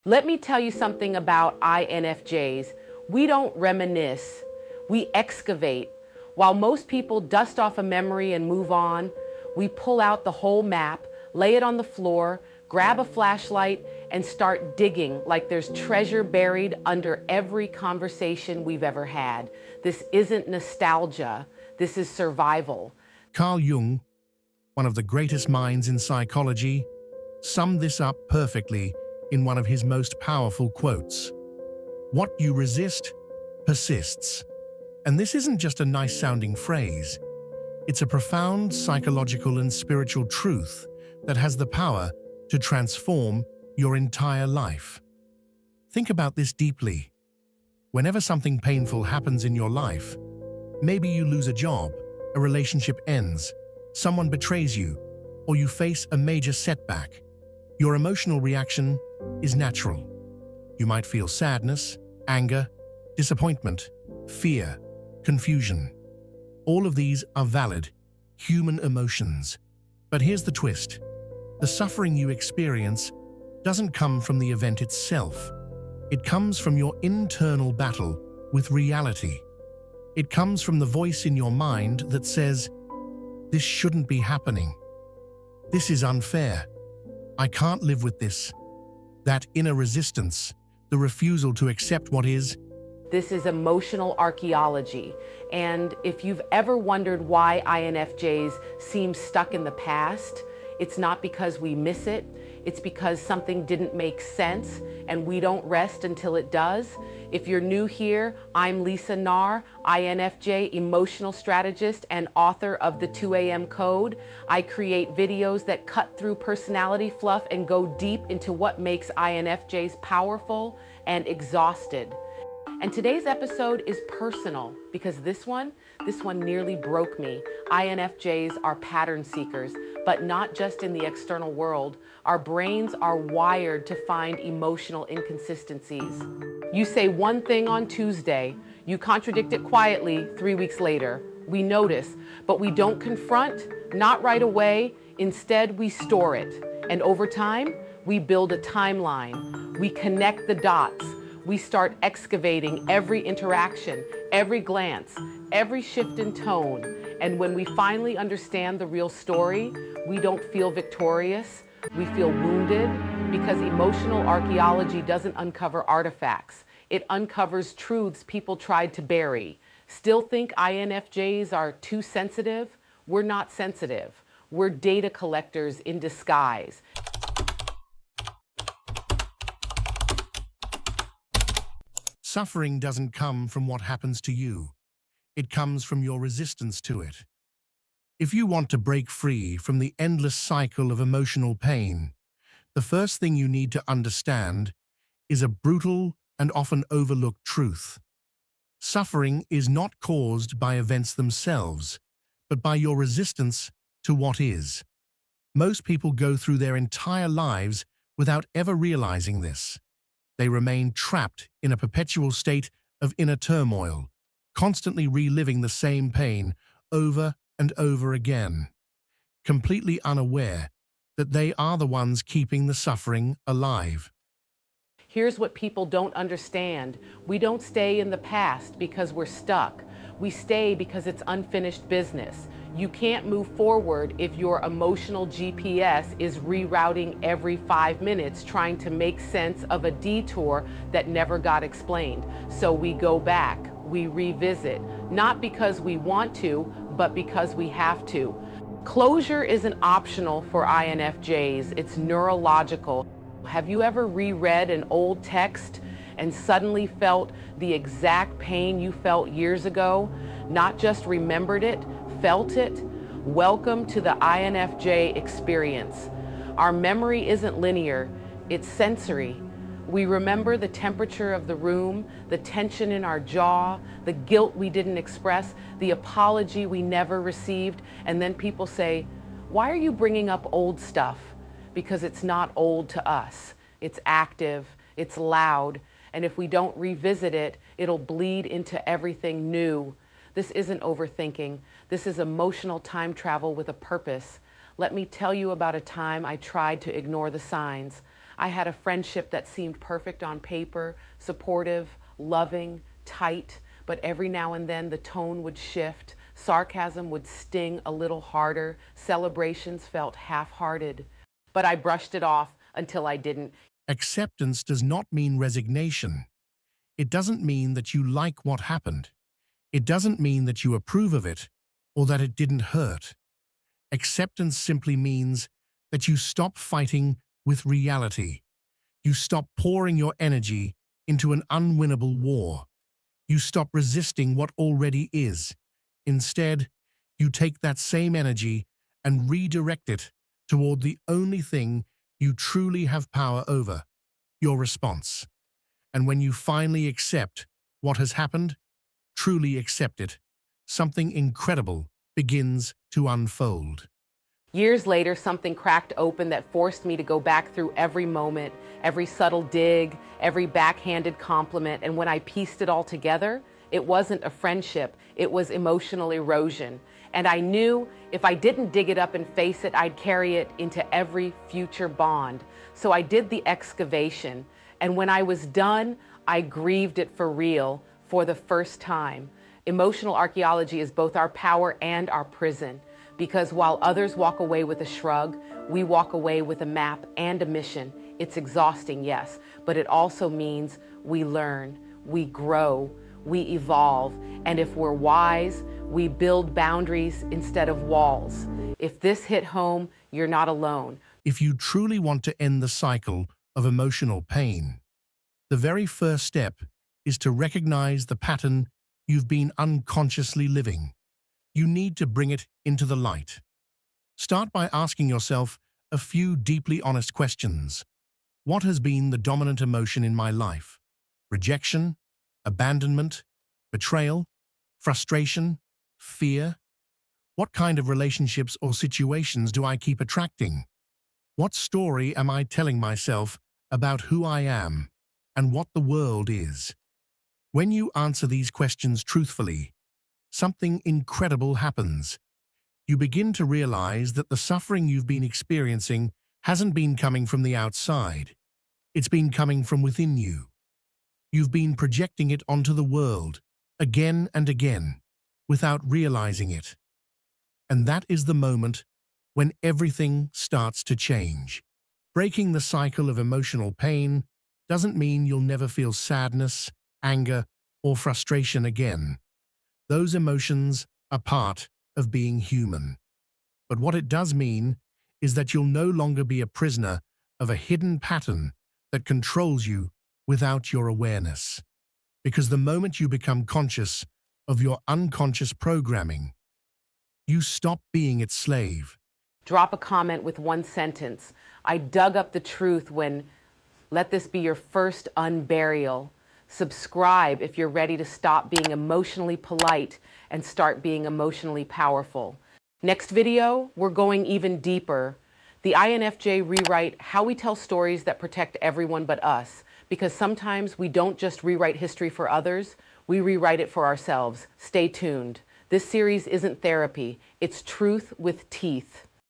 Let me tell you something about INFJs. We don't reminisce, we excavate. While most people dust off a memory and move on, we pull out the whole map, lay it on the floor, grab a flashlight, and start digging like there's treasure buried under every conversation we've ever had. This isn't nostalgia, this is survival. Carl Jung, one of the greatest minds in psychology, summed this up perfectly in one of his most powerful quotes. What you resist persists. And this isn't just a nice-sounding phrase. It's a profound psychological and spiritual truth that has the power to transform your entire life. Think about this deeply. Whenever something painful happens in your life, maybe you lose a job, a relationship ends, someone betrays you, or you face a major setback, your emotional reaction is natural. You might feel sadness, anger, disappointment, fear, confusion. All of these are valid, human emotions. But here's the twist. The suffering you experience doesn't come from the event itself. It comes from your internal battle with reality. It comes from the voice in your mind that says, "This shouldn't be happening. This is unfair. I can't live with this." That inner resistance, the refusal to accept what is. This is emotional archaeology. And if you've ever wondered why INFJs seem stuck in the past, it's not because we miss it. It's because something didn't make sense and we don't rest until it does. If you're new here, I'm Lisa Narh, INFJ, emotional strategist and author of the 2 a.m. Code. I create videos that cut through personality fluff and go deep into what makes INFJs powerful and exhausted. And today's episode is personal because this one nearly broke me. INFJs are pattern seekers, but not just in the external world. Our brains are wired to find emotional inconsistencies. You say one thing on Tuesday, you contradict it quietly 3 weeks later. We notice, but we don't confront, not right away. Instead, we store it. And over time, we build a timeline. We connect the dots. We start excavating every interaction, every glance, every shift in tone. And when we finally understand the real story, we don't feel victorious, we feel wounded, because emotional archaeology doesn't uncover artifacts. It uncovers truths people tried to bury. Still think INFJs are too sensitive? We're not sensitive. We're data collectors in disguise. Suffering doesn't come from what happens to you. It comes from your resistance to it. If you want to break free from the endless cycle of emotional pain, the first thing you need to understand is a brutal and often overlooked truth. Suffering is not caused by events themselves, but by your resistance to what is. Most people go through their entire lives without ever realizing this. They remain trapped in a perpetual state of inner turmoil, constantly reliving the same pain over and over again, completely unaware that they are the ones keeping the suffering alive. Here's what people don't understand. We don't stay in the past because we're stuck. We stay because it's unfinished business. You can't move forward if your emotional GPS is rerouting every 5 minutes trying to make sense of a detour that never got explained. So we go back, we revisit, not because we want to, but because we have to. Closure isn't optional for INFJs, it's neurological. Have you ever reread an old text and suddenly felt the exact pain you felt years ago? Not just remembered it, felt it? Welcome to the INFJ experience. Our memory isn't linear, it's sensory. We remember the temperature of the room, the tension in our jaw, the guilt we didn't express, the apology we never received, and then people say, "Why are you bringing up old stuff?" Because it's not old to us. It's active, it's loud, and if we don't revisit it, it'll bleed into everything new. This isn't overthinking. This is emotional time travel with a purpose. Let me tell you about a time I tried to ignore the signs. I had a friendship that seemed perfect on paper, supportive, loving, tight, but every now and then the tone would shift, sarcasm would sting a little harder, celebrations felt half-hearted. But I brushed it off until I didn't. Acceptance does not mean resignation. It doesn't mean that you like what happened. It doesn't mean that you approve of it or that it didn't hurt. Acceptance simply means that you stop fighting with reality. You stop pouring your energy into an unwinnable war. You stop resisting what already is. Instead, you take that same energy and redirect it toward the only thing you truly have power over, your response. And when you finally accept what has happened, truly accept it, something incredible begins to unfold. Years later, something cracked open that forced me to go back through every moment, every subtle dig, every backhanded compliment, and when I pieced it all together, it wasn't a friendship, it was emotional erosion. And I knew if I didn't dig it up and face it, I'd carry it into every future bond. So I did the excavation, and when I was done, I grieved it for real for the first time. Emotional archaeology is both our power and our prison, because while others walk away with a shrug, we walk away with a map and a mission. It's exhausting, yes, but it also means we learn, we grow, we evolve, and if we're wise, we build boundaries instead of walls. If this hit home, you're not alone. If you truly want to end the cycle of emotional pain, the very first step is to recognize the pattern you've been unconsciously living. You need to bring it into the light. Start by asking yourself a few deeply honest questions. What has been the dominant emotion in my life? Rejection, abandonment, betrayal, frustration, fear? What kind of relationships or situations do I keep attracting? What story am I telling myself about who I am and what the world is? When you answer these questions truthfully, something incredible happens. You begin to realize that the suffering you've been experiencing hasn't been coming from the outside. It's been coming from within you. You've been projecting it onto the world, again and again, without realizing it. And that is the moment when everything starts to change. Breaking the cycle of emotional pain doesn't mean you'll never feel sadness, anger, or frustration again. Those emotions are part of being human. But what it does mean is that you'll no longer be a prisoner of a hidden pattern that controls you without your awareness. Because the moment you become conscious of your unconscious programming, you stop being its slave. Drop a comment with one sentence. I dug up the truth when, let this be your first unburial. Subscribe if you're ready to stop being emotionally polite and start being emotionally powerful. Next video, we're going even deeper. The INFJ rewrite how we tell stories that protect everyone but us. Because sometimes we don't just rewrite history for others, we rewrite it for ourselves. Stay tuned. This series isn't therapy, it's truth with teeth.